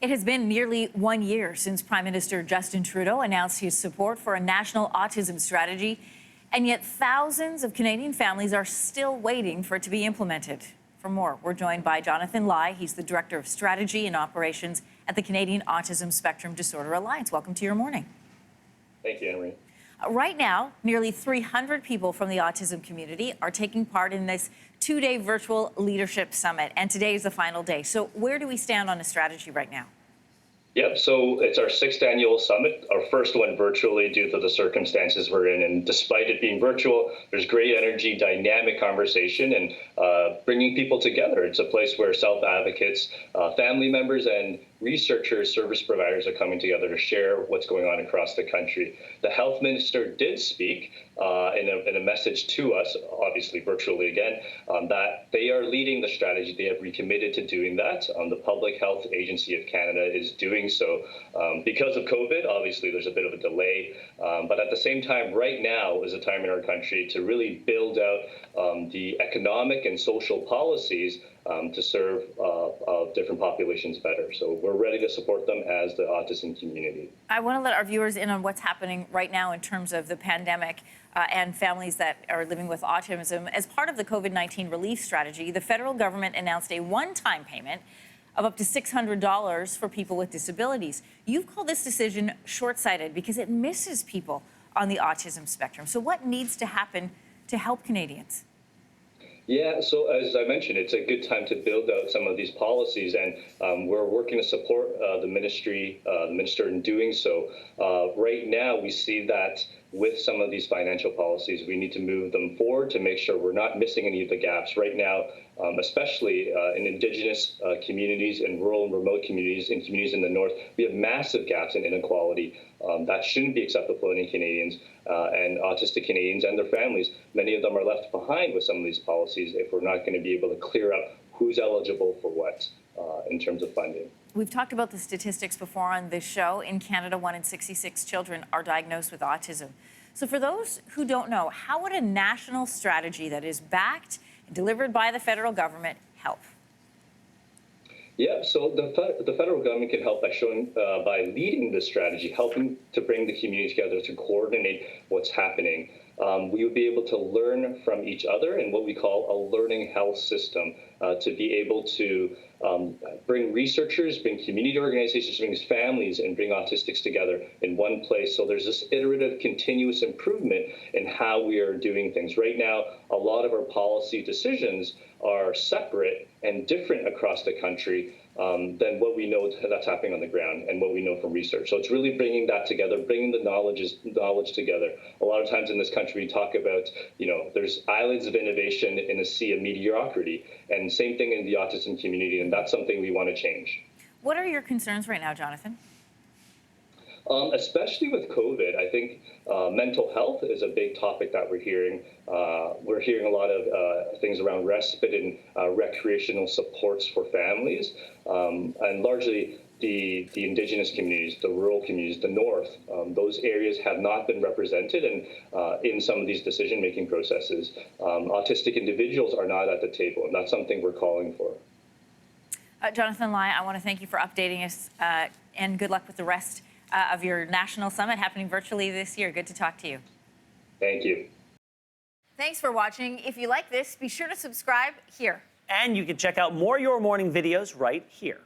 It has been nearly 1 year since Prime Minister Justin Trudeau announced his support for a national autism strategy, and yet thousands of Canadian families are still waiting for it to be implemented. For more, we're joined by Jonathan Lai. He's the Director of Strategy and Operations at the Canadian Autism Spectrum Disorder Alliance. Welcome to your morning. Thank you, Anne-Marie. Right now, nearly 300 people from the autism community are taking part in this two-day virtual leadership summit, and today is the final day. So where do we stand on the strategy right now? Yep, so it's our 6th annual summit, our first one virtually due to the circumstances we're in. And despite it being virtual, there's great energy, dynamic conversation, and bringing people together. It's a place where self-advocates, family members, and researchers, service providers are coming together to share what's going on across the country. The health minister did speak in a message to us, obviously virtually again, that they are leading the strategy. They have recommitted to doing that. The Public Health Agency of Canada is doing so. Because of COVID, obviously there's a bit of a delay, but at the same time, right now is a time in our country to really build out the economic and social policies to serve different populations better. So we're ready to support them as the autism community. I want to let our viewers in on what's happening right now in terms of the pandemic and families that are living with autism. As part of the COVID-19 relief strategy, the federal government announced a one-time payment of up to $600 for people with disabilities. You've called this decision short-sighted because it misses people on the autism spectrum. So what needs to happen to help Canadians? Yeah, so as I mentioned, it's a good time to build out some of these policies, and we're working to support the minister in doing so. Right now, we see that with some of these financial policies, we need to move them forward to make sure we're not missing any of the gaps. Right now, especially in Indigenous communities and rural and remote communities, in communities in the North, we have massive gaps in inequality. That shouldn't be acceptable for any Canadians and autistic Canadians and their families. Many of them are left behind with some of these policies if we're not going to be able to clear up who's eligible for what in terms of funding. We've talked about the statistics before on this show. In Canada, 1 in 66 children are diagnosed with autism. So for those who don't know, how would a national strategy that is backed and delivered by the federal government help? Yeah, so the federal government can help by by leading this strategy, helping to bring the community together to coordinate what's happening. We would be able to learn from each other in what we call a learning health system, to be able to bring researchers, bring community organizations, bring families, and bring autistics together in one place. So there's this iterative, continuous improvement in how we are doing things. Right now, a lot of our policy decisions are separate and different across the country than what we know that's happening on the ground and what we know from research. So it's really bringing that together, bringing the knowledge together. A lot of times in this country, we talk about, there's islands of innovation in a sea of mediocrity, and same thing in the autism community, and that's something we want to change. What are your concerns right now, Jonathan? Especially with COVID, I think mental health is a big topic that we're hearing. We're hearing a lot of things around respite and recreational supports for families, and largely the Indigenous communities, the rural communities, the North. Those areas have not been represented in some of these decision-making processes. Autistic individuals are not at the table, and that's something we're calling for. Jonathan Lai, I want to thank you for updating us, and good luck with the rest of your national summit happening virtually this year. Good to talk to you. Thank you. Thanks for watching. If you like this, be sure to subscribe here. And you can check out more Your Morning videos right here.